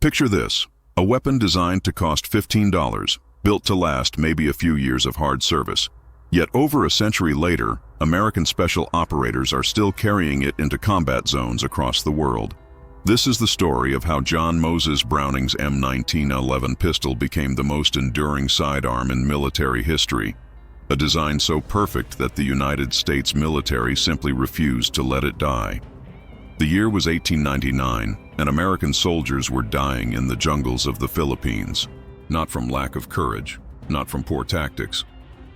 Picture this, a weapon designed to cost $15, built to last maybe a few years of hard service. Yet over a century later, American special operators are still carrying it into combat zones across the world. This is the story of how John Moses Browning's M1911 pistol became the most enduring sidearm in military history, a design so perfect that the United States military simply refused to let it die. The year was 1899, and American soldiers were dying in the jungles of the Philippines, not from lack of courage, not from poor tactics.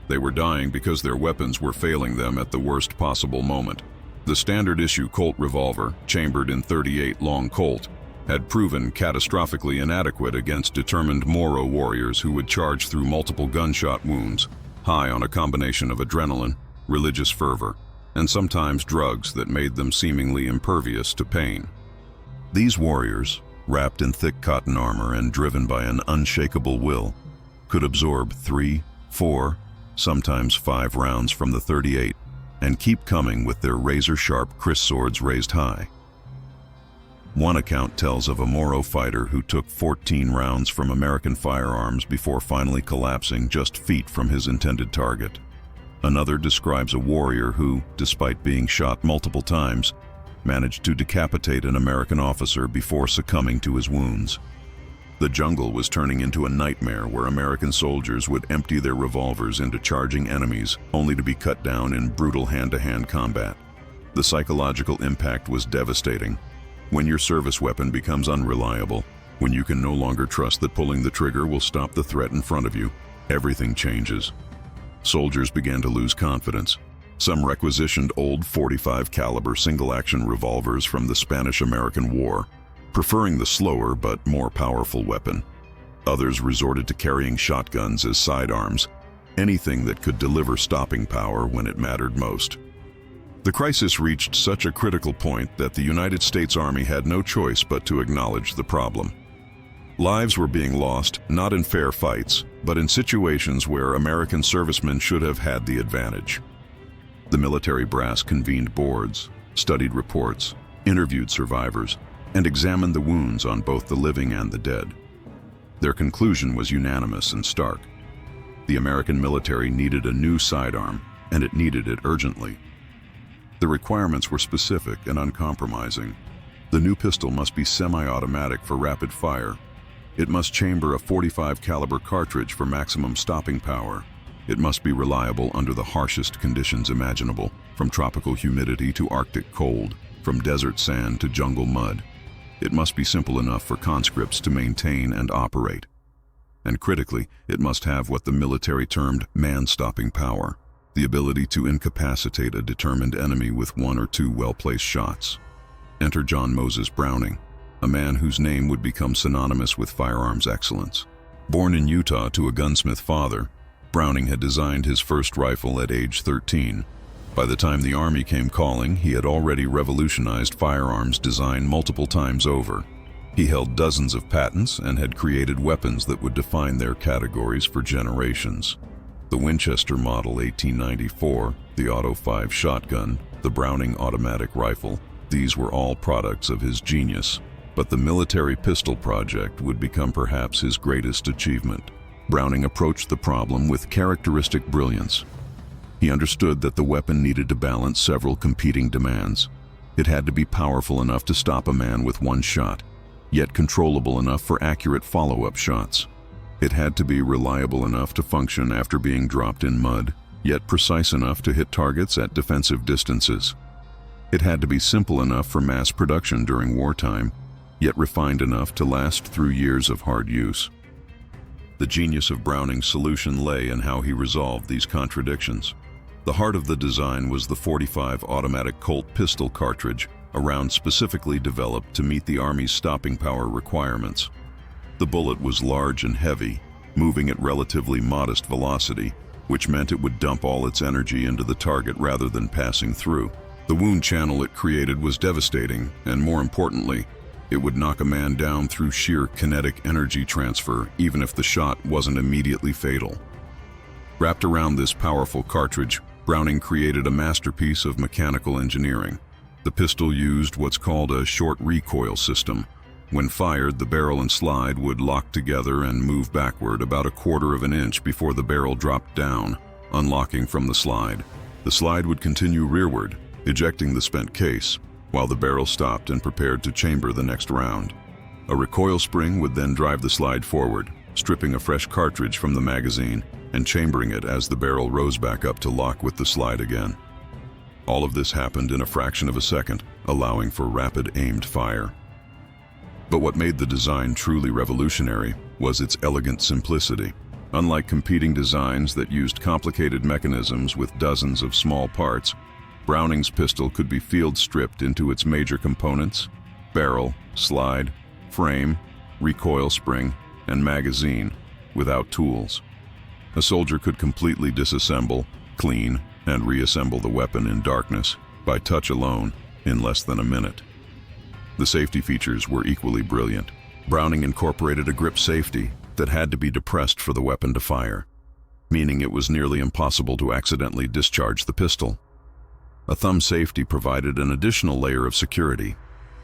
They were dying because their weapons were failing them at the worst possible moment. The standard issue Colt revolver, chambered in .38 long Colt, had proven catastrophically inadequate against determined Moro warriors who would charge through multiple gunshot wounds, high on a combination of adrenaline, religious fervor, and sometimes drugs that made them seemingly impervious to pain. These warriors, wrapped in thick cotton armor and driven by an unshakable will, could absorb 3, 4, sometimes 5 rounds from the .38 and keep coming with their razor-sharp Chris swords raised high. One account tells of a Moro fighter who took 14 rounds from American firearms before finally collapsing just feet from his intended target. Another describes a warrior who, despite being shot multiple times, managed to decapitate an American officer before succumbing to his wounds. The jungle was turning into a nightmare where American soldiers would empty their revolvers into charging enemies only to be cut down in brutal hand-to-hand combat. The psychological impact was devastating. When your service weapon becomes unreliable, when you can no longer trust that pulling the trigger will stop the threat in front of you, everything changes. Soldiers began to lose confidence. Some requisitioned old .45 caliber single-action revolvers from the Spanish-American War, preferring the slower but more powerful weapon. Others resorted to carrying shotguns as sidearms, anything that could deliver stopping power when it mattered most. The crisis reached such a critical point that the United States Army had no choice but to acknowledge the problem. Lives were being lost, not in fair fights, but in situations where American servicemen should have had the advantage. The military brass convened boards, studied reports, interviewed survivors, and examined the wounds on both the living and the dead. Their conclusion was unanimous and stark. The American military needed a new sidearm, and it needed it urgently. The requirements were specific and uncompromising. The new pistol must be semi-automatic for rapid fire. It must chamber a .45 caliber cartridge for maximum stopping power. It must be reliable under the harshest conditions imaginable, from tropical humidity to Arctic cold, from desert sand to jungle mud. It must be simple enough for conscripts to maintain and operate. And critically, it must have what the military termed man-stopping power, the ability to incapacitate a determined enemy with 1 or 2 well-placed shots. Enter John Moses Browning, a man whose name would become synonymous with firearms excellence. Born in Utah to a gunsmith father, Browning had designed his first rifle at age 13. By the time the Army came calling, he had already revolutionized firearms design multiple times over. He held dozens of patents and had created weapons that would define their categories for generations. The Winchester Model 1894, the Auto 5 shotgun, the Browning automatic rifle, these were all products of his genius. But the military pistol project would become perhaps his greatest achievement. Browning approached the problem with characteristic brilliance. He understood that the weapon needed to balance several competing demands. It had to be powerful enough to stop a man with one shot, yet controllable enough for accurate follow-up shots. It had to be reliable enough to function after being dropped in mud, yet precise enough to hit targets at defensive distances. It had to be simple enough for mass production during wartime, yet refined enough to last through years of hard use. The genius of Browning's solution lay in how he resolved these contradictions. The heart of the design was the .45 automatic Colt pistol cartridge, a round specifically developed to meet the Army's stopping power requirements. The bullet was large and heavy, moving at relatively modest velocity, which meant it would dump all its energy into the target rather than passing through. The wound channel it created was devastating, and more importantly, it would knock a man down through sheer kinetic energy transfer, even if the shot wasn't immediately fatal. Wrapped around this powerful cartridge, Browning created a masterpiece of mechanical engineering. The pistol used what's called a short recoil system, When fired, the barrel and slide would lock together and move backward about 1/4 of an inch before the barrel dropped down, unlocking from the slide. The slide would continue rearward, ejecting the spent case, while the barrel stopped and prepared to chamber the next round. A recoil spring would then drive the slide forward, stripping a fresh cartridge from the magazine and chambering it as the barrel rose back up to lock with the slide again. All of this happened in a fraction of a second, allowing for rapid aimed fire. But what made the design truly revolutionary was its elegant simplicity. Unlike competing designs that used complicated mechanisms with dozens of small parts, Browning's pistol could be field stripped into its major components: barrel, slide, frame, recoil spring, and magazine, without tools. A soldier could completely disassemble, clean, and reassemble the weapon in darkness, by touch alone, in less than a minute. The safety features were equally brilliant. Browning incorporated a grip safety that had to be depressed for the weapon to fire, meaning it was nearly impossible to accidentally discharge the pistol. A thumb safety provided an additional layer of security.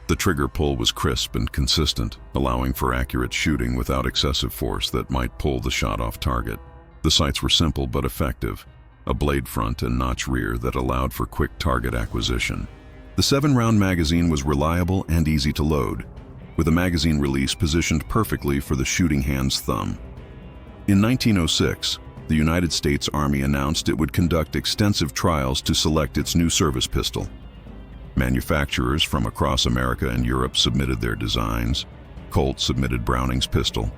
The trigger pull was crisp and consistent, allowing for accurate shooting without excessive force that might pull the shot off target. The sights were simple but effective, a blade front and notch rear that allowed for quick target acquisition. The 7-round magazine was reliable and easy to load, with a magazine release positioned perfectly for the shooting hand's thumb. In 1906, the United States Army announced it would conduct extensive trials to select its new service pistol. Manufacturers from across America and Europe submitted their designs. Colt submitted Browning's pistol.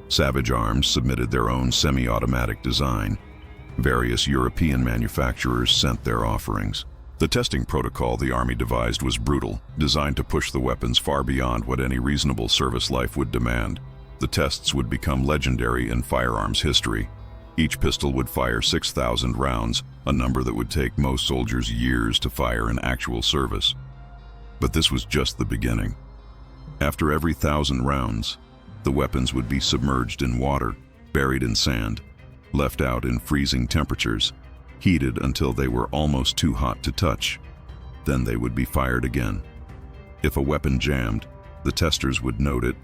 Savage Arms submitted their own semi-automatic design. Various European manufacturers sent their offerings. The testing protocol the Army devised was brutal, designed to push the weapons far beyond what any reasonable service life would demand. The tests would become legendary in firearms history. Each pistol would fire 6,000 rounds, a number that would take most soldiers years to fire in actual service. But this was just the beginning. After every 1,000 rounds, the weapons would be submerged in water, buried in sand, left out in freezing temperatures, heated until they were almost too hot to touch. Then they would be fired again. If a weapon jammed, the testers would note it,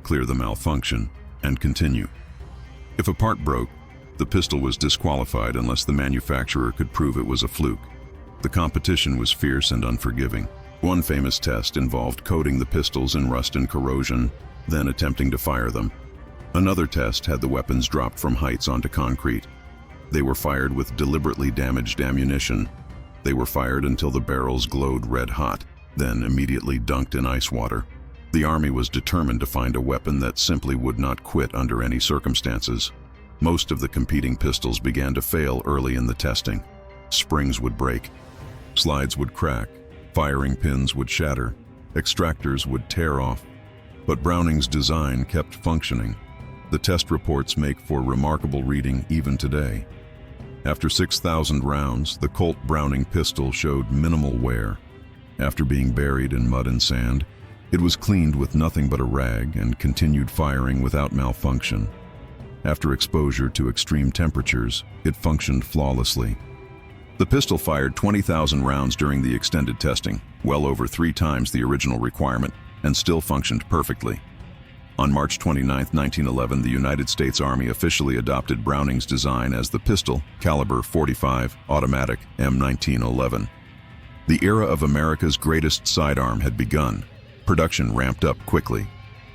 clear the malfunction, and continue. If a part broke, the pistol was disqualified unless the manufacturer could prove it was a fluke. The competition was fierce and unforgiving. One famous test involved coating the pistols in rust and corrosion, then attempting to fire them. Another test had the weapons dropped from heights onto concrete. They were fired with deliberately damaged ammunition. They were fired until the barrels glowed red hot, then immediately dunked in ice water. The Army was determined to find a weapon that simply would not quit under any circumstances. Most of the competing pistols began to fail early in the testing. Springs would break, slides would crack, firing pins would shatter, extractors would tear off. But Browning's design kept functioning. The test reports make for remarkable reading even today. After 6,000 rounds, the Colt Browning pistol showed minimal wear. After being buried in mud and sand, it was cleaned with nothing but a rag and continued firing without malfunction. After exposure to extreme temperatures, it functioned flawlessly. The pistol fired 20,000 rounds during the extended testing, well over 3 times the original requirement, and still functioned perfectly. On March 29, 1911, the United States Army officially adopted Browning's design as the pistol, caliber .45, automatic M1911. The era of America's greatest sidearm had begun. Production ramped up quickly.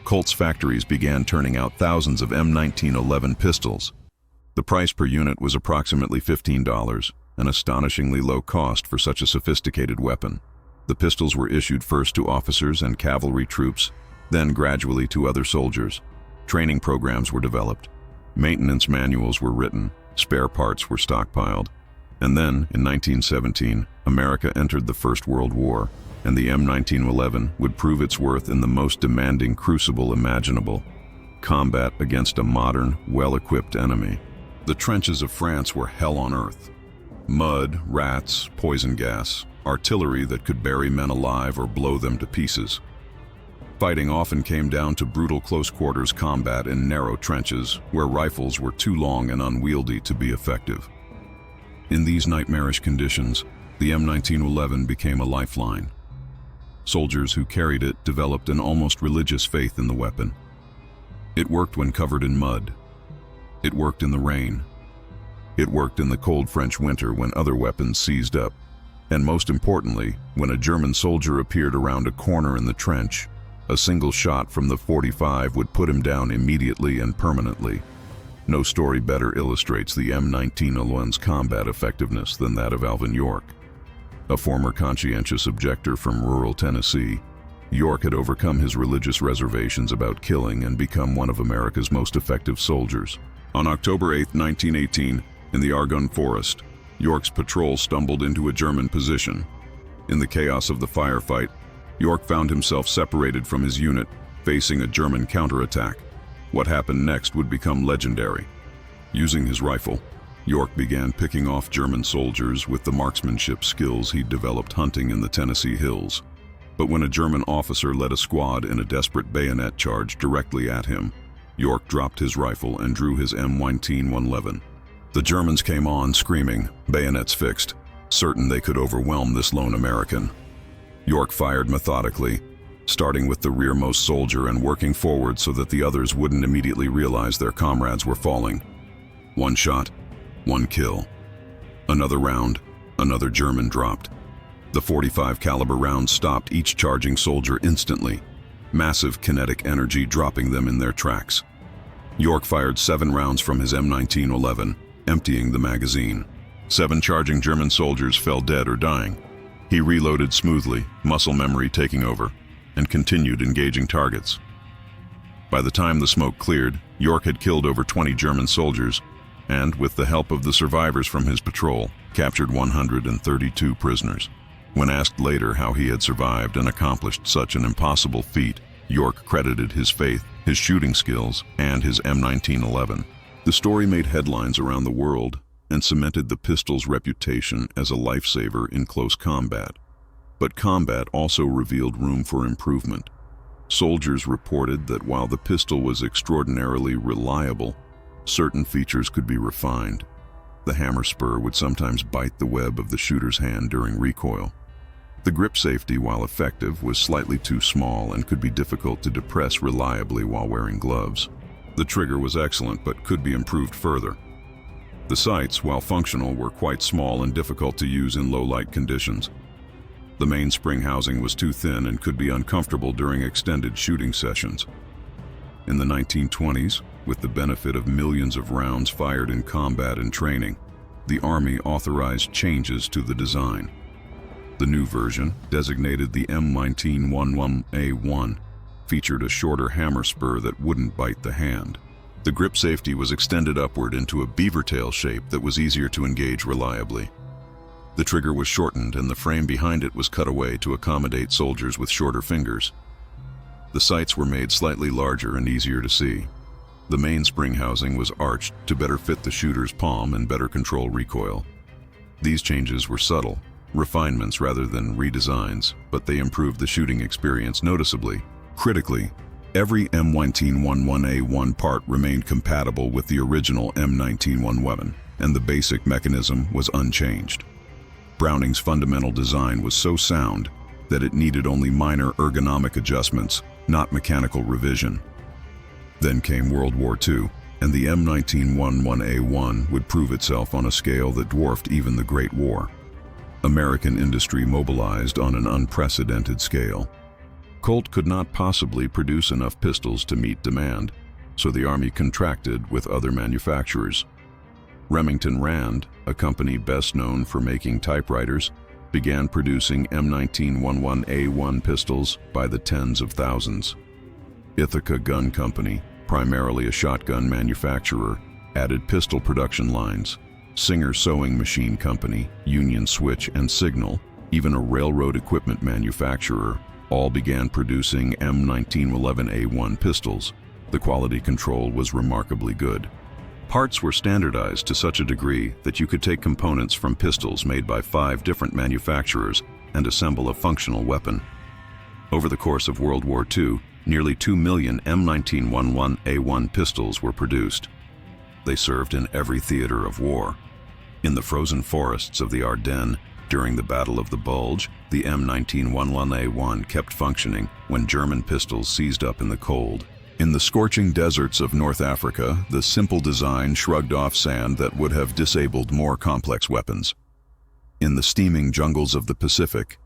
Colt's factories began turning out thousands of M1911 pistols. The price per unit was approximately $15, an astonishingly low cost for such a sophisticated weapon. The pistols were issued first to officers and cavalry troops, then gradually to other soldiers. Training programs were developed. Maintenance manuals were written, spare parts were stockpiled. And then, in 1917, America entered the First World War, and the M1911 would prove its worth in the most demanding crucible imaginable: combat against a modern, well-equipped enemy. The trenches of France were hell on earth. Mud, rats, poison gas, artillery that could bury men alive or blow them to pieces. Fighting often came down to brutal close-quarters combat in narrow trenches where rifles were too long and unwieldy to be effective. In these nightmarish conditions, the M1911 became a lifeline. Soldiers who carried it developed an almost religious faith in the weapon. It worked when covered in mud. It worked in the rain. It worked in the cold French winter when other weapons seized up. And most importantly, when a German soldier appeared around a corner in the trench, a single shot from the .45 would put him down immediately and permanently. No story better illustrates the M1901's combat effectiveness than that of Alvin York. A former conscientious objector from rural Tennessee, York had overcome his religious reservations about killing and become one of America's most effective soldiers. On October 8, 1918, in the Argonne Forest, York's patrol stumbled into a German position. In the chaos of the firefight, York found himself separated from his unit, facing a German counterattack. What happened next would become legendary. Using his rifle, York began picking off German soldiers with the marksmanship skills he'd developed hunting in the Tennessee hills. But when a German officer led a squad in a desperate bayonet charge directly at him, York dropped his rifle and drew his M1911. The Germans came on screaming, bayonets fixed, certain they could overwhelm this lone American. York fired methodically, starting with the rearmost soldier and working forward so that the others wouldn't immediately realize their comrades were falling. One shot, one kill. Another round, another German dropped. The .45 caliber rounds stopped each charging soldier instantly, massive kinetic energy dropping them in their tracks. York fired 7 rounds from his M1911, emptying the magazine. 7 charging German soldiers fell dead or dying. He reloaded smoothly, muscle memory taking over, and continued engaging targets. By the time the smoke cleared, York had killed over 20 German soldiers, and, with the help of the survivors from his patrol, captured 132 prisoners. When asked later how he had survived and accomplished such an impossible feat, York credited his faith, his shooting skills, and his M1911. The story made headlines around the world and cemented the pistol's reputation as a lifesaver in close combat. But combat also revealed room for improvement. Soldiers reported that while the pistol was extraordinarily reliable, certain features could be refined. The hammer spur would sometimes bite the web of the shooter's hand during recoil. The grip safety, while effective, was slightly too small and could be difficult to depress reliably while wearing gloves. The trigger was excellent but could be improved further. The sights, while functional, were quite small and difficult to use in low-light conditions. The main spring housing was too thin and could be uncomfortable during extended shooting sessions. In the 1920s, with the benefit of millions of rounds fired in combat and training, the Army authorized changes to the design. The new version, designated the M1911A1, featured a shorter hammer spur that wouldn't bite the hand. The grip safety was extended upward into a beaver tail shape that was easier to engage reliably. The trigger was shortened and the frame behind it was cut away to accommodate soldiers with shorter fingers. The sights were made slightly larger and easier to see. The main spring housing was arched to better fit the shooter's palm and better control recoil. These changes were subtle, refinements rather than redesigns, but they improved the shooting experience noticeably. Critically, every M1911A1 part remained compatible with the original M1911, and the basic mechanism was unchanged. Browning's fundamental design was so sound that it needed only minor ergonomic adjustments, not mechanical revision. Then came World War II, and the M1911A1 would prove itself on a scale that dwarfed even the Great War. American industry mobilized on an unprecedented scale. Colt could not possibly produce enough pistols to meet demand, so the Army contracted with other manufacturers. Remington Rand, a company best known for making typewriters, began producing M1911A1 pistols by the tens of thousands. Ithaca Gun Company, primarily a shotgun manufacturer, added pistol production lines. Singer Sewing Machine Company, Union Switch and Signal, even a railroad equipment manufacturer, all began producing M1911A1 pistols. The quality control was remarkably good. Parts were standardized to such a degree that you could take components from pistols made by 5 different manufacturers and assemble a functional weapon. Over the course of World War II, nearly 2 million M1911A1 pistols were produced. They served in every theater of war. In the frozen forests of the Ardennes, During the Battle of the Bulge, the M1911A1 kept functioning when German pistols seized up in the cold. In the scorching deserts of North Africa, the simple design shrugged off sand that would have disabled more complex weapons. In the steaming jungles of the Pacific,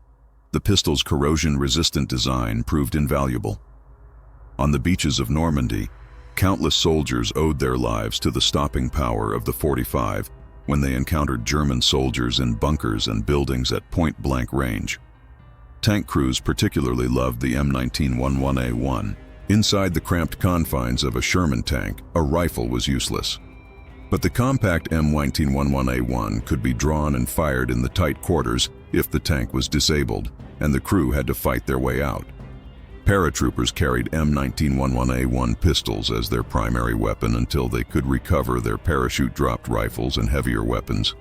the pistol's corrosion-resistant design proved invaluable. On the beaches of Normandy, countless soldiers owed their lives to the stopping power of the .45 when they encountered German soldiers in bunkers and buildings at point-blank range. Tank crews particularly loved the M1911A1. Inside the cramped confines of a Sherman tank, a rifle was useless. But the compact M1911A1 could be drawn and fired in the tight quarters if the tank was disabled, and the crew had to fight their way out. Paratroopers carried M1911A1 pistols as their primary weapon until they could recover their parachute-dropped rifles and heavier weapons.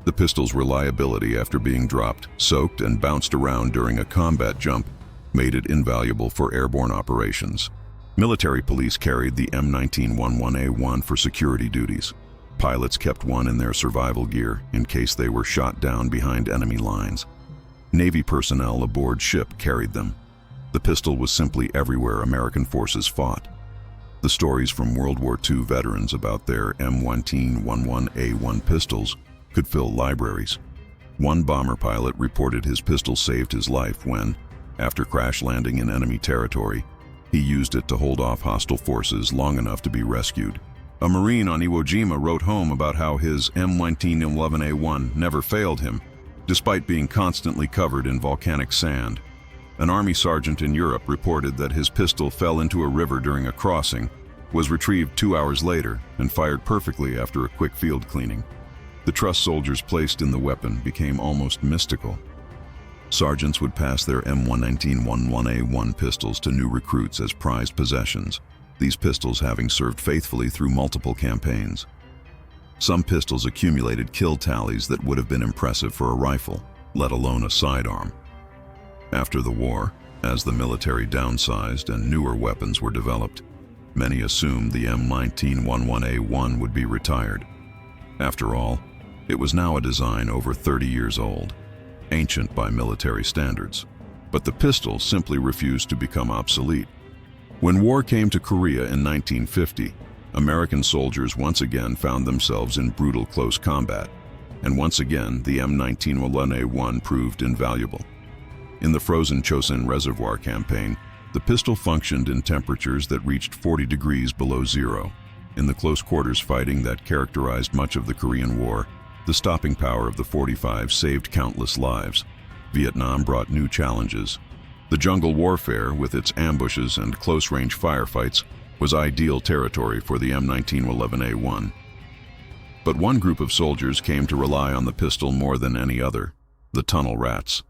The pistol's reliability after being dropped, soaked, and bounced around during a combat jump made it invaluable for airborne operations. Military police carried the M1911A1 for security duties. Pilots kept one in their survival gear in case they were shot down behind enemy lines. Navy personnel aboard ship carried them. The pistol was simply everywhere American forces fought. The stories from World War II veterans about their M1911A1 pistols could fill libraries. One bomber pilot reported his pistol saved his life when, after crash landing in enemy territory, he used it to hold off hostile forces long enough to be rescued. A Marine on Iwo Jima wrote home about how his M1911A1 never failed him, despite being constantly covered in volcanic sand. An Army sergeant in Europe reported that his pistol fell into a river during a crossing, was retrieved 2 hours later, and fired perfectly after a quick field cleaning. The trust soldiers placed in the weapon became almost mystical. Sergeants would pass their M1911A1 pistols to new recruits as prized possessions, these pistols having served faithfully through multiple campaigns. Some pistols accumulated kill tallies that would have been impressive for a rifle, let alone a sidearm. After the war, as the military downsized and newer weapons were developed, many assumed the M1911A1 would be retired. After all, it was now a design over 30 years old, ancient by military standards, but the pistol simply refused to become obsolete. When war came to Korea in 1950, American soldiers once again found themselves in brutal close combat, and once again the M1911A1 proved invaluable. In the frozen Chosin Reservoir campaign, the pistol functioned in temperatures that reached 40 degrees below zero. In the close quarters fighting that characterized much of the Korean War, the stopping power of the .45 saved countless lives. Vietnam brought new challenges. The jungle warfare, with its ambushes and close-range firefights, was ideal territory for the M1911A1. But one group of soldiers came to rely on the pistol more than any other: the tunnel rats.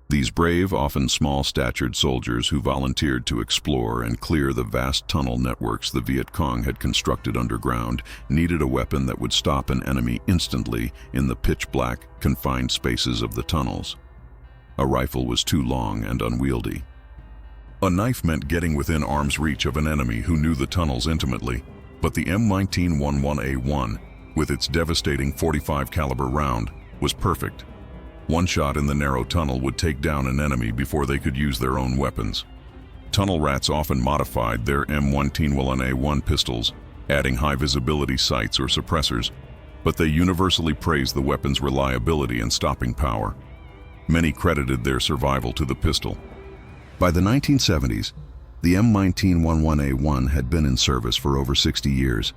These brave, often small-statured soldiers who volunteered to explore and clear the vast tunnel networks the Viet Cong had constructed underground needed a weapon that would stop an enemy instantly in the pitch-black, confined spaces of the tunnels. A rifle was too long and unwieldy. A knife meant getting within arm's reach of an enemy who knew the tunnels intimately, but the M1911A1, with its devastating .45 caliber round, was perfect. One shot in the narrow tunnel would take down an enemy before they could use their own weapons. Tunnel rats often modified their M1911A1 pistols, adding high-visibility sights or suppressors, but they universally praised the weapon's reliability and stopping power. Many credited their survival to the pistol. By the 1970s, the M1911A1 had been in service for over 60 years.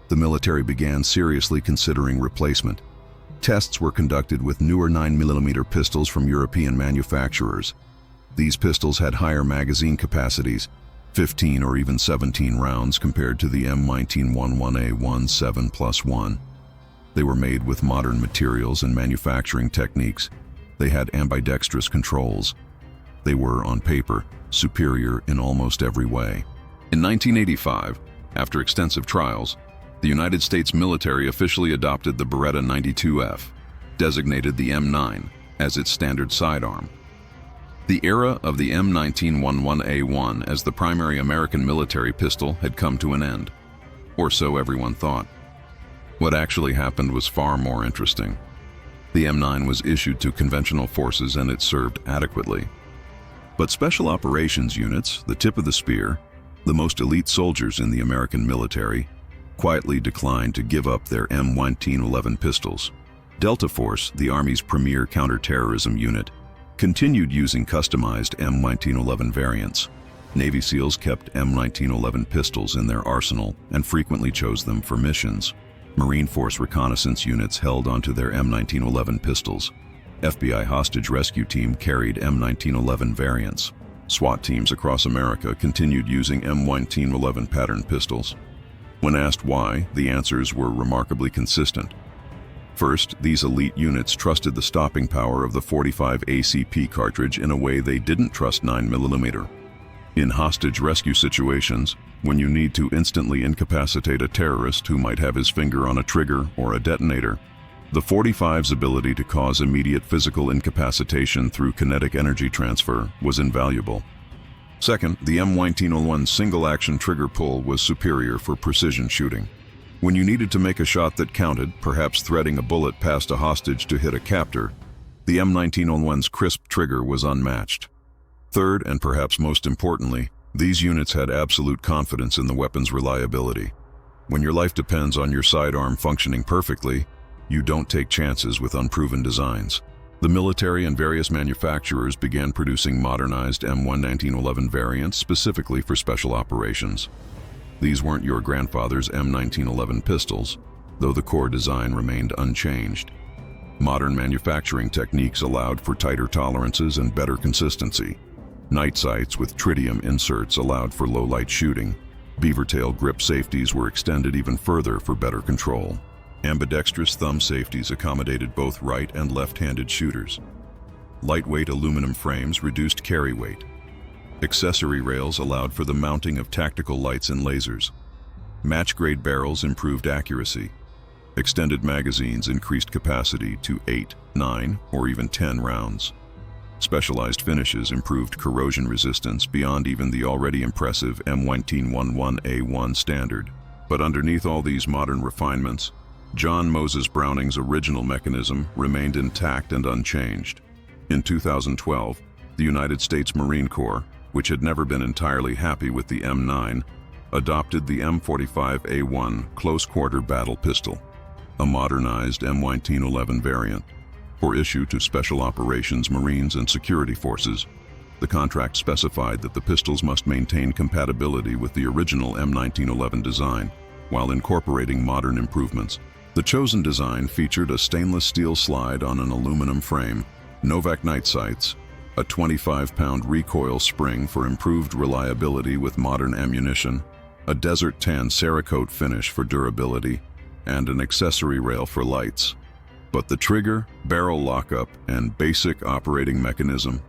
The military began seriously considering replacement. Tests were conducted with newer 9mm pistols from European manufacturers. These pistols had higher magazine capacities, 15 or even 17 rounds compared to the M1911A1 7+1. They were made with modern materials and manufacturing techniques. They had ambidextrous controls. They were, on paper, superior in almost every way. In 1985, after extensive trials, the United States military officially adopted the Beretta 92F, designated the M9, as its standard sidearm. The era of the M1911A1 as the primary American military pistol had come to an end, or so everyone thought. What actually happened was far more interesting. The M9 was issued to conventional forces and it served adequately. But special operations units, the tip of the spear, the most elite soldiers in the American military, quietly declined to give up their M1911 pistols. Delta Force, the Army's premier counterterrorism unit, continued using customized M1911 variants. Navy SEALs kept M1911 pistols in their arsenal and frequently chose them for missions. Marine Force reconnaissance units held onto their M1911 pistols. FBI hostage rescue team carried M1911 variants. SWAT teams across America continued using M1911 pattern pistols. When asked why, the answers were remarkably consistent. First, these elite units trusted the stopping power of the .45 ACP cartridge in a way they didn't trust 9mm. In hostage rescue situations, when you need to instantly incapacitate a terrorist who might have his finger on a trigger or a detonator, the .45's ability to cause immediate physical incapacitation through kinetic energy transfer was invaluable. Second, the M1901 single-action trigger pull was superior for precision shooting. When you needed to make a shot that counted, perhaps threading a bullet past a hostage to hit a captor, the M1901's crisp trigger was unmatched. Third, and perhaps most importantly, these units had absolute confidence in the weapon's reliability. When your life depends on your sidearm functioning perfectly, you don't take chances with unproven designs. The military and various manufacturers began producing modernized M1911 variants specifically for special operations. These weren't your grandfather's M1911 pistols, though the core design remained unchanged. Modern manufacturing techniques allowed for tighter tolerances and better consistency. Night sights with tritium inserts allowed for low-light shooting. Beavertail grip safeties were extended even further for better control. Ambidextrous thumb safeties accommodated both right and left-handed shooters. Lightweight aluminum frames reduced carry weight. Accessory rails allowed for the mounting of tactical lights and lasers. Match-grade barrels improved accuracy. Extended magazines increased capacity to 8, 9, or even 10 rounds. Specialized finishes improved corrosion resistance beyond even the already impressive M1911A1 standard. But underneath all these modern refinements, John Moses Browning's original mechanism remained intact and unchanged. In 2012, the United States Marine Corps, which had never been entirely happy with the M9, adopted the M45A1 close-quarter battle pistol, a modernized M1911 variant. For issue to Special Operations Marines and Security Forces, the contract specified that the pistols must maintain compatibility with the original M1911 design, while incorporating modern improvements. The chosen design featured a stainless steel slide on an aluminum frame, Novak night sights, a 25-pound recoil spring for improved reliability with modern ammunition, a desert tan Cerakote finish for durability, and an accessory rail for lights. But the trigger, barrel lockup, and basic operating mechanism,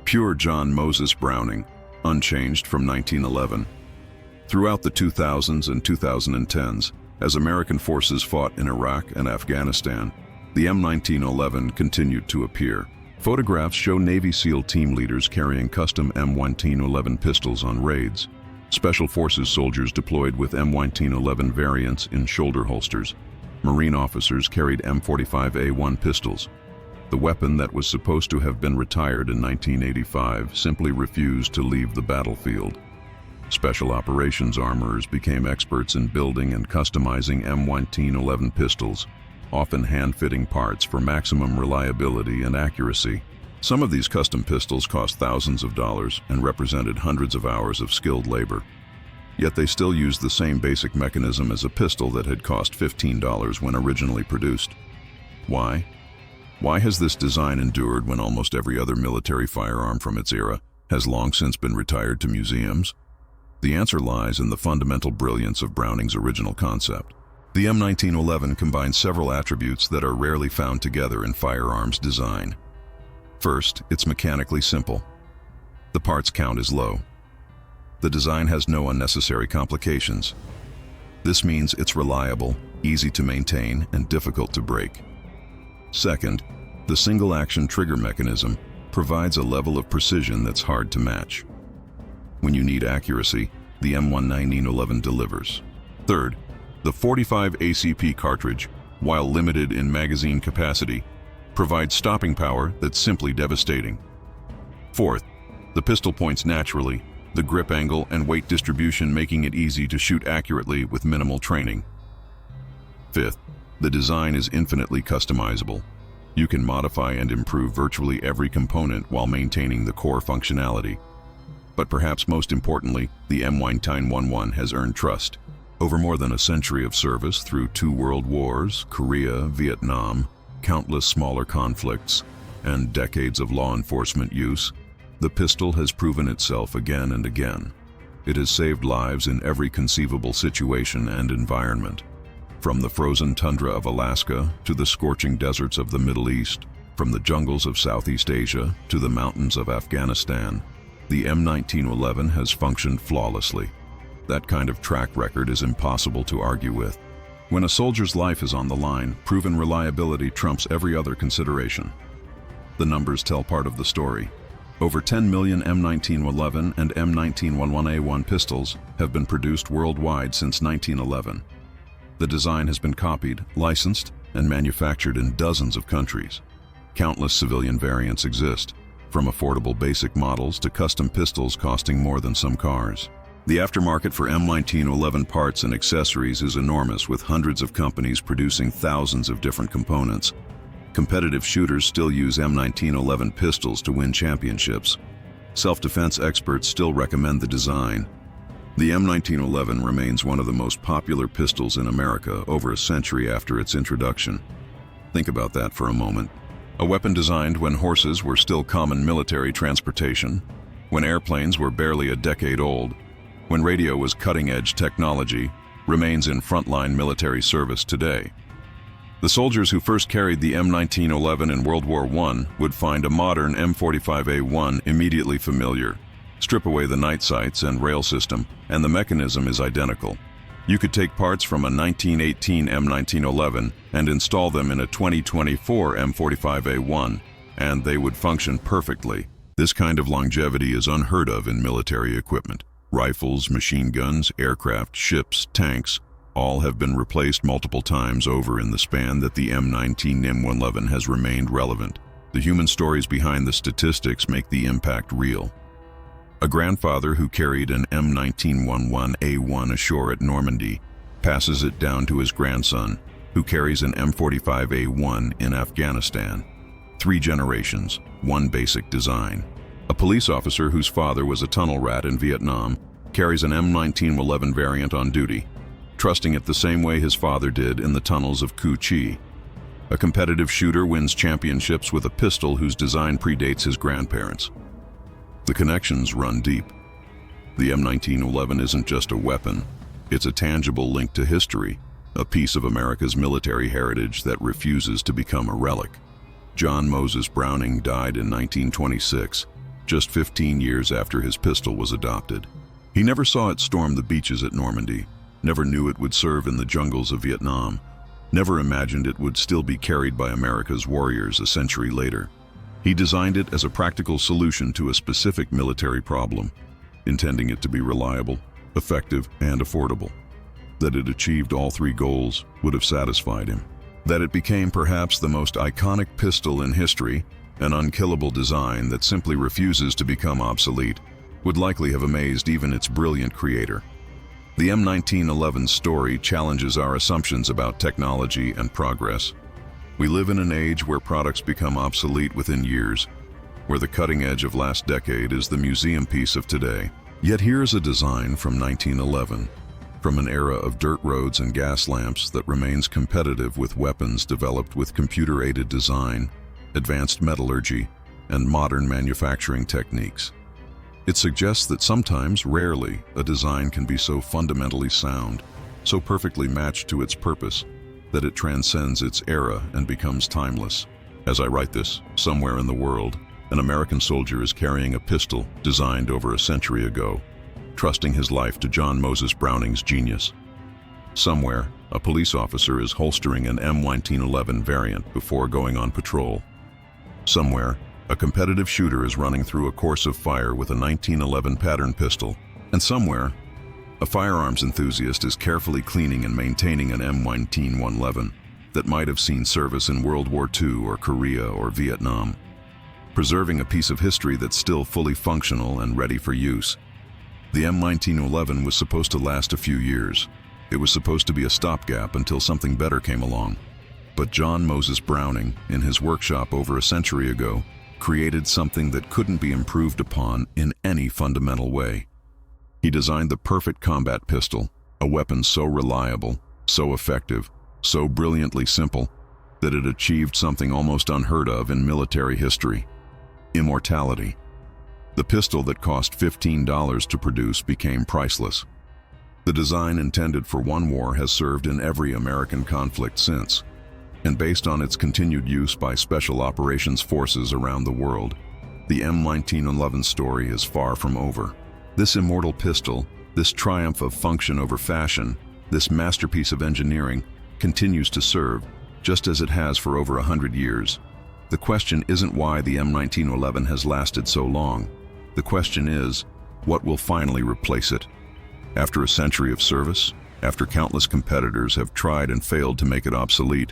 pure John Moses Browning, unchanged from 1911. Throughout the 2000s and 2010s, as American forces fought in Iraq and Afghanistan, the M1911 continued to appear. Photographs show Navy SEAL team leaders carrying custom M1911 pistols on raids. Special Forces soldiers deployed with M1911 variants in shoulder holsters. Marine officers carried M45A1 pistols. The weapon that was supposed to have been retired in 1985 simply refused to leave the battlefield. Special operations armorers became experts in building and customizing M1911 pistols, often hand-fitting parts for maximum reliability and accuracy. Some of these custom pistols cost thousands of dollars and represented hundreds of hours of skilled labor. Yet they still used the same basic mechanism as a pistol that had cost $15 when originally produced. Why? Why has this design endured when almost every other military firearm from its era has long since been retired to museums? The answer lies in the fundamental brilliance of Browning's original concept. The M1911 combines several attributes that are rarely found together in firearms design. First, it's mechanically simple. The parts count is low. The design has no unnecessary complications. This means it's reliable, easy to maintain, and difficult to break. Second, the single-action trigger mechanism provides a level of precision that's hard to match. When you need accuracy, the M1911 delivers. Third, the .45 ACP cartridge while limited in magazine capacity, provides stopping power that's simply devastating. Fourth, the pistol points naturally, the grip angle and weight distribution making it easy to shoot accurately with minimal training. Fifth, the design is infinitely customizable. You can modify and improve virtually every component while maintaining the core functionality. But perhaps most importantly, the M1911 has earned trust. Over more than a century of service through 2 world wars, Korea, Vietnam, countless smaller conflicts, and decades of law enforcement use, the pistol has proven itself again and again. It has saved lives in every conceivable situation and environment. From the frozen tundra of Alaska to the scorching deserts of the Middle East, from the jungles of Southeast Asia to the mountains of Afghanistan, the M1911 has functioned flawlessly. That kind of track record is impossible to argue with. When a soldier's life is on the line, proven reliability trumps every other consideration. The numbers tell part of the story. Over 10 million M1911 and M1911A1 pistols have been produced worldwide since 1911. The design has been copied, licensed, and manufactured in dozens of countries. Countless civilian variants exist, from affordable basic models to custom pistols costing more than some cars. The aftermarket for M1911 parts and accessories is enormous, with hundreds of companies producing thousands of different components. Competitive shooters still use M1911 pistols to win championships. Self-defense experts still recommend the design. The M1911 remains one of the most popular pistols in America over a century after its introduction. Think about that for a moment. A weapon designed when horses were still common military transportation, when airplanes were barely a decade old, when radio was cutting-edge technology, remains in frontline military service today. The soldiers who first carried the M1911 in World War I would find a modern M45A1 immediately familiar. Strip away the night sights and rail system, and the mechanism is identical. You could take parts from a 1918 M1911 and install them in a 2024 M45A1, and they would function perfectly. This kind of longevity is unheard of in military equipment. Rifles, machine guns, aircraft, ships, tanks, all have been replaced multiple times over in the span that the M1911 has remained relevant. The human stories behind the statistics make the impact real. A grandfather who carried an M1911A1 ashore at Normandy passes it down to his grandson, who carries an M45A1 in Afghanistan. 3 generations, 1 basic design. A police officer whose father was a tunnel rat in Vietnam carries an M1911 variant on duty, trusting it the same way his father did in the tunnels of Cu Chi. A competitive shooter wins championships with a pistol whose design predates his grandparents. The connections run deep. The M1911 isn't just a weapon, it's a tangible link to history, a piece of America's military heritage that refuses to become a relic. John Moses Browning died in 1926, just 15 years after his pistol was adopted. He never saw it storm the beaches at Normandy, never knew it would serve in the jungles of Vietnam, never imagined it would still be carried by America's warriors a century later. He designed it as a practical solution to a specific military problem, intending it to be reliable, effective, and affordable. That it achieved all 3 goals would have satisfied him. That it became perhaps the most iconic pistol in history, an unkillable design that simply refuses to become obsolete, would likely have amazed even its brilliant creator. The M1911 story challenges our assumptions about technology and progress. We live in an age where products become obsolete within years, where the cutting edge of last decade is the museum piece of today. Yet here's a design from 1911, from an era of dirt roads and gas lamps that remains competitive with weapons developed with computer-aided design, advanced metallurgy, and modern manufacturing techniques. It suggests that sometimes, rarely, a design can be so fundamentally sound, so perfectly matched to its purpose, that it transcends its era and becomes timeless. As I write this, somewhere in the world, an American soldier is carrying a pistol designed over a century ago, trusting his life to John Moses Browning's genius. Somewhere, a police officer is holstering an M1911 variant before going on patrol. Somewhere, a competitive shooter is running through a course of fire with a 1911 pattern pistol. And somewhere, a firearms enthusiast is carefully cleaning and maintaining an M1911, that might have seen service in World War II or Korea or Vietnam, preserving a piece of history that's still fully functional and ready for use. The M1911 was supposed to last a few years. It was supposed to be a stopgap until something better came along. But John Moses Browning, in his workshop over a century ago, created something that couldn't be improved upon in any fundamental way. He designed the perfect combat pistol, a weapon so reliable, so effective, so brilliantly simple, that it achieved something almost unheard of in military history: immortality. The pistol that cost $15 to produce became priceless. The design intended for one war has served in every American conflict since, and based on its continued use by special operations forces around the world, the M1911 story is far from over. This immortal pistol, this triumph of function over fashion, this masterpiece of engineering, continues to serve, just as it has for over 100 years. The question isn't why the M1911 has lasted so long. The question is, what will finally replace it? After a century of service, after countless competitors have tried and failed to make it obsolete,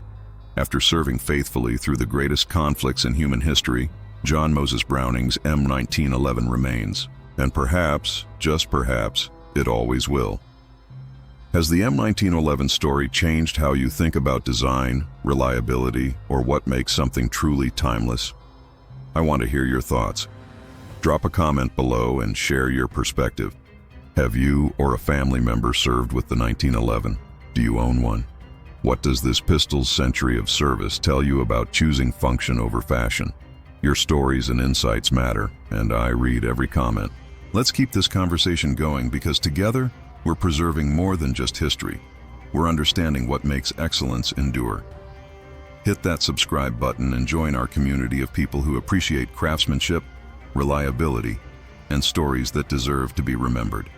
after serving faithfully through the greatest conflicts in human history, John Moses Browning's M1911 remains. And perhaps, just perhaps, it always will. Has the M1911 story changed how you think about design, reliability, or what makes something truly timeless? I want to hear your thoughts. Drop a comment below and share your perspective. Have you or a family member served with the 1911? Do you own one? What does this pistol's century of service tell you about choosing function over fashion? Your stories and insights matter, and I read every comment. Let's keep this conversation going, because together, we're preserving more than just history. We're understanding what makes excellence endure. Hit that subscribe button and join our community of people who appreciate craftsmanship, reliability, and stories that deserve to be remembered.